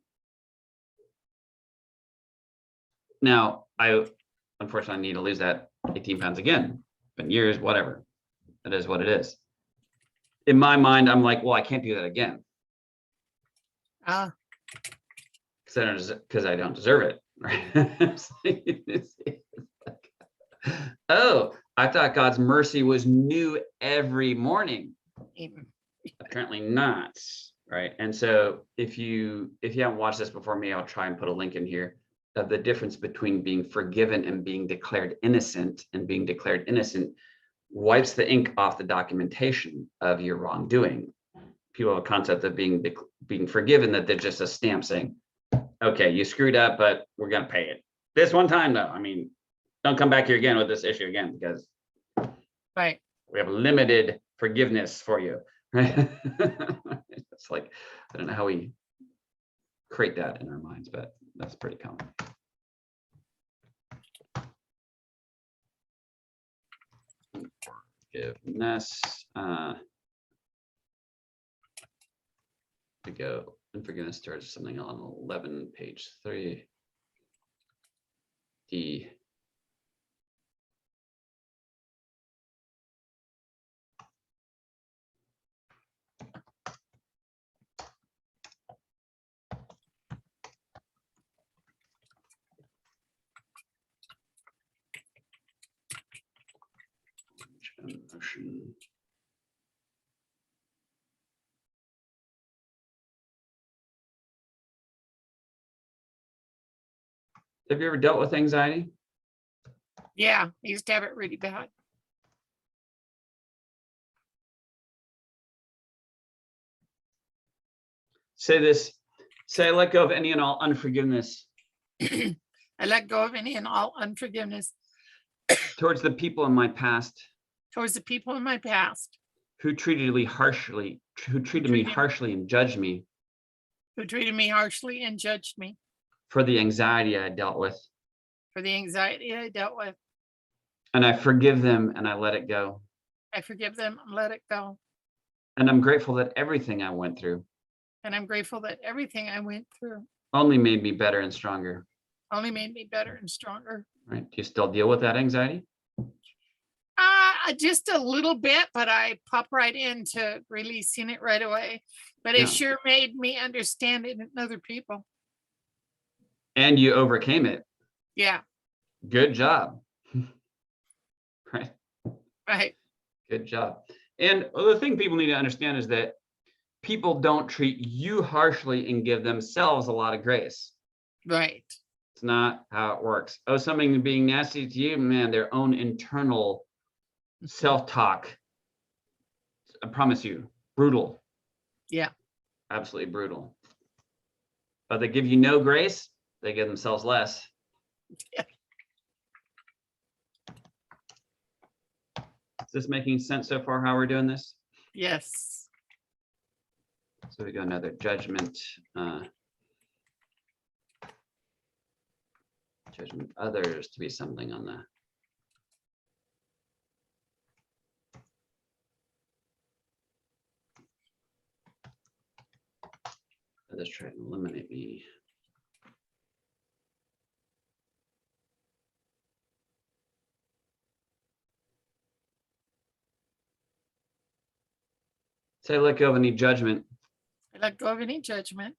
Now, I unfortunately need to lose that 18 pounds again. Been years, whatever. It is what it is. In my mind, I'm like, well, I can't do that again. Because I don't deserve it. Right? Oh, I thought God's mercy was new every morning. Apparently not, right? And so if you haven't watched this before me, I'll try and put a link in here of the difference between being forgiven and being declared innocent. And being declared innocent wipes the ink off the documentation of your wrongdoing. People have a concept of being forgiven, that they're just a stamp saying, okay, you screwed up, but we're going to pay it. This one time, though, I mean, don't come back here again with this issue again, because right. We have limited forgiveness for you. Right? It's like, I don't know how we create that in our minds, but that's pretty common. Forgiveness. To go. Unforgiveness starts something on 11, page 3. D. Emotion. Have you ever dealt with anxiety? Yeah, I used to have it really bad. Say this. Say, I let go of any and all unforgiveness. I let go of any and all unforgiveness. Towards the people in my past. Towards the people in my past. Who treated me harshly. Who treated me harshly and judged me. Who treated me harshly and judged me. For the anxiety I dealt with. For the anxiety I dealt with. And I forgive them and I let it go. I forgive them and let it go. And I'm grateful that everything I went through. And I'm grateful that everything I went through. Only made me better and stronger. Only made me better and stronger. Right. Do you still deal with that anxiety? Just a little bit, but I pop right into releasing it right away. But Yeah. it sure made me understand it in other people. And you overcame it. Yeah. Good job. Right. Right. Good job. And the thing people need to understand is that people don't treat you harshly and give themselves a lot of grace. Right. It's not how it works. Oh, something being nasty to you, man, their own internal self-talk. I promise you, brutal. Yeah. Absolutely brutal. But they give you no grace, they give themselves less. Yeah. Is this making sense so far how we're doing this? Yes. So we got another judgment. Judgment others to be something on the. Others try to eliminate me. Say, let go of any judgment. I let go of any judgment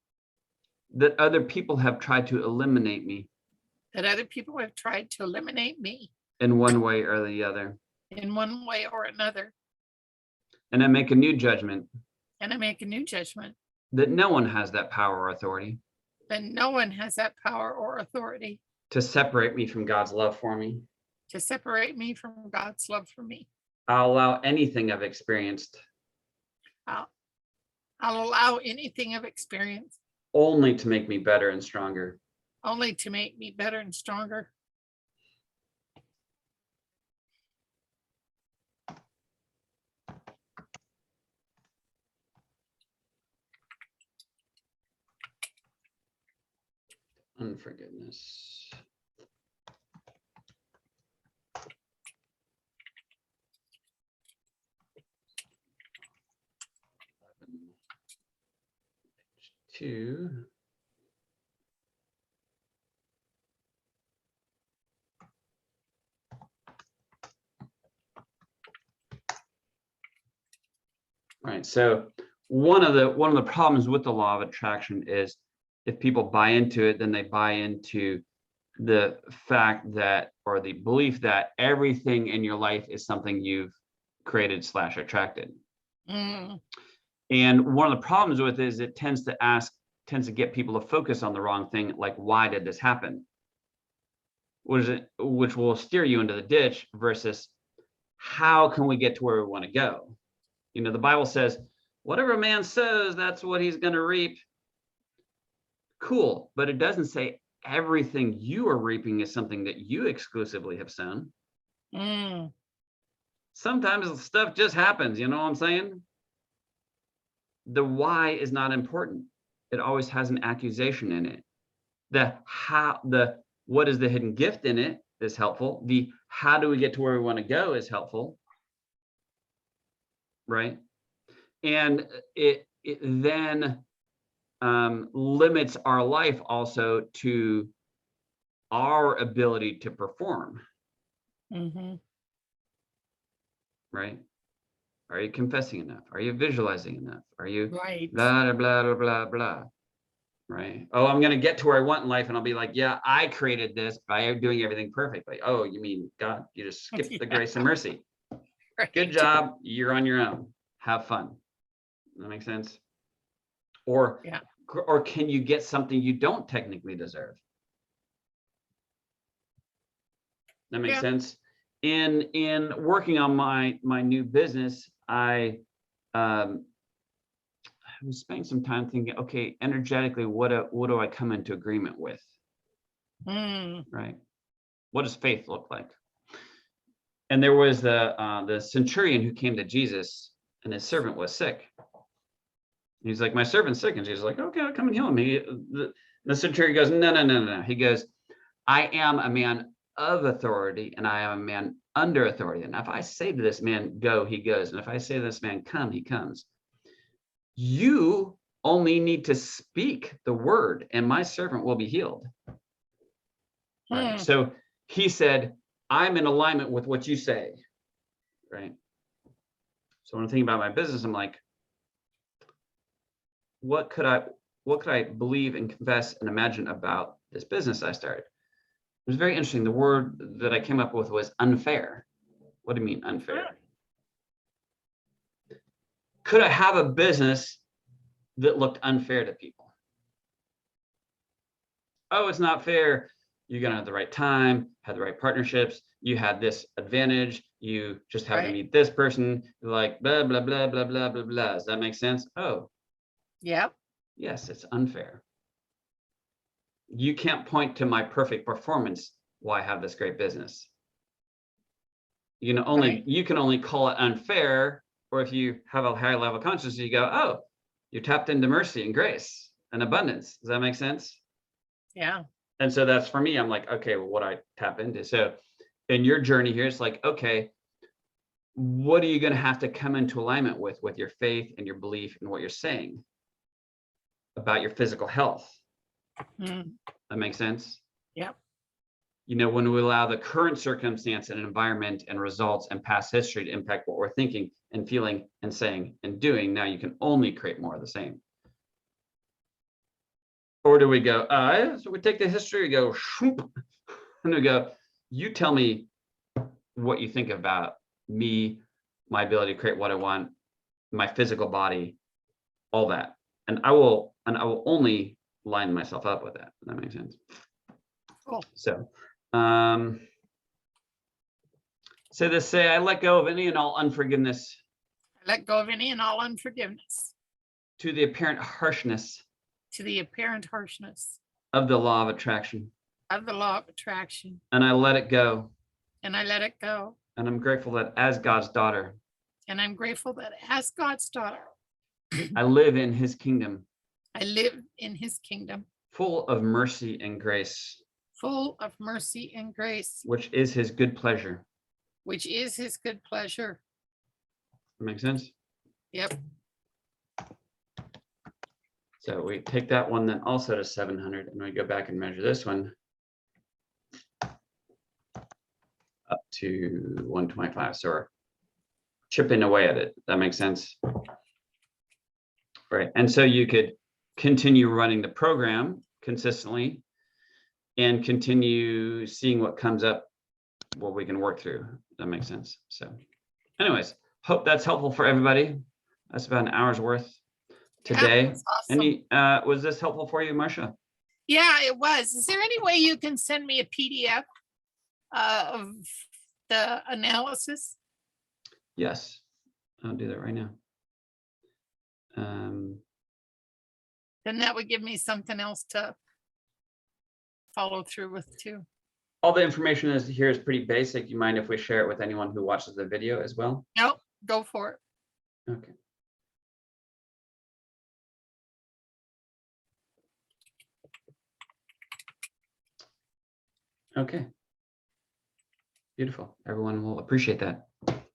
That other people have tried to eliminate me. that other people have tried to eliminate me In one way or the other. in one way or another. And I make a new judgment. And I make a new judgment That no one has that power or authority. that no one has that power or authority To separate me from God's love for me. to separate me from God's love for me. I'll allow anything I've experienced. I'll allow anything I've experienced Only to make me better and stronger. only to make me better and stronger. Unforgiveness. Two. Right. So one of the problems with the law of attraction is if people buy into it, then they buy into the fact that, or the belief that everything in your life is something you've created / attracted. Mm. And one of the problems with it is it tends to get people to focus on the wrong thing, like, why did this happen? Which will steer you into the ditch versus how can we get to where we want to go? You know, the Bible says, whatever a man sows, that's what he's going to reap. Cool. But it doesn't say everything you are reaping is something that you exclusively have sown. Mm. Sometimes stuff just happens. You know what I'm saying? The why is not important. It always has an accusation in it. What is the hidden gift in it is helpful. The how do we get to where we want to go is helpful. Right. And it then limits our life also to our ability to perform. Mm-hmm. Right. Are you confessing enough? Are you visualizing enough? Are you Right. blah, blah, blah, blah, blah. Right. Oh, I'm going to get to where I want in life. And I'll be like, yeah, I created this by doing everything perfectly. Oh, you mean God, you just skipped the grace and mercy. Right. Good job. You're on your own. Have fun. Does that make sense? Or can you get something you don't technically deserve? That makes sense. In working on my new business, I was spending some time thinking, okay, energetically, what do I come into agreement with? Right. What does faith look like? And there was the centurion who came to Jesus, and his servant was sick. He's like, my servant's sick. And Jesus is like, okay, I'll come and heal him. The centurion goes, no. He goes, I am a man of authority, and I am a man under authority. And if I say to this man, go, he goes. And if I say to this man, come, he comes. You only need to speak the word and my servant will be healed. Right. So he said, I'm in alignment with what you say. Right. So when I'm thinking about my business, I'm like, what could I believe and confess and imagine about this business I started? It was very interesting. The word that I came up with was unfair. What do you mean unfair? Could I have a business that looked unfair to people? Oh, it's not fair. You're going to have the right time, have the right partnerships. You had this advantage. You just have to meet this person, like blah, blah, blah, blah, blah, blah, blah. Does that make sense? Oh, yeah. Yes, it's unfair. You can't point to my perfect performance why I have this great business. You can only call it unfair, or if you have a high level of consciousness, you go, oh, you tapped into mercy and grace and abundance. Does that make sense? Yeah. And so that's for me, I'm like, okay, well, what I tap into. So in your journey here, it's like, okay, what are you going to have to come into alignment with your faith and your belief and what you're saying about your physical health? That makes sense? Yep. You know, when we allow the current circumstance and environment and results and past history to impact what we're thinking and feeling and saying and doing, now you can only create more of the same. Or do we go, so we take the history, we go, and we go, you tell me what you think about me, my ability to create what I want, my physical body, all that. And I will only line myself up with that. If that makes sense. Cool. So, say, I let go of any and all unforgiveness. I let go of any and all unforgiveness. To the apparent harshness. To the apparent harshness. Of the law of attraction. Of the law of attraction. And I let it go. And I let it go. And I'm grateful that as God's daughter. And I'm grateful that as God's daughter. I live in his kingdom. I live in his kingdom. Full of mercy and grace. Full of mercy and grace. Which is his good pleasure. Which is his good pleasure. That makes sense? Yep. So we take that one then also to 700 and we go back and measure this one up to 125. So we're chipping away at it. That makes sense? Right. And so you could continue running the program consistently and continue seeing what comes up, what we can work through. That makes sense. So anyways, hope that's helpful for everybody. That's about an hour's worth today. Yeah, awesome. Was this helpful for you, Marcia? Yeah, it was. Is there any way you can send me a PDF of the analysis? Yes, I'll do that right now. Then that would give me something else to follow through with too. All the information here is pretty basic. You mind if we share it with anyone who watches the video as well? Nope, go for it. Okay. Okay. Beautiful. Everyone will appreciate that.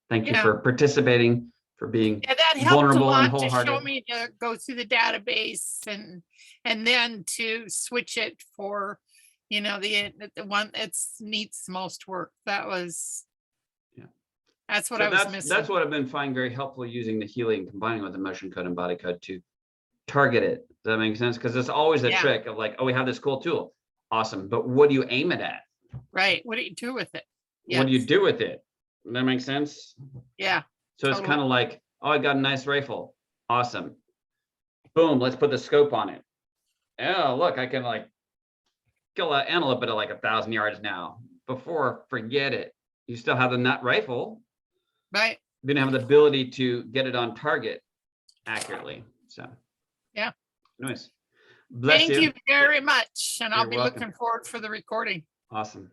Thank you for participating, for being that helped vulnerable a lot and wholehearted. to show me to go through the database and then to switch it for, you know, the one that needs most work. That was, that's what I was missing. That's what I've been finding very helpful, using the Healy and combining with the motion code and body code to target it. Does that make sense? Because it's always a trick of like, oh, we have this cool tool. Awesome. But what do you aim it at? Right. What do you do with it? What do you do with it? Does that make sense? Yeah. So totally. It's kind of like, oh, I got a nice rifle. Awesome. Boom. Let's put the scope on it. Oh, look, I can like kill an antelope at like 1,000 yards now. Before, forget it. You still have the nut rifle. Right. You didn't have the ability to get it on target accurately. So, yeah. Nice. Thank you very much. And I'll be welcome. looking forward for the recording. Awesome.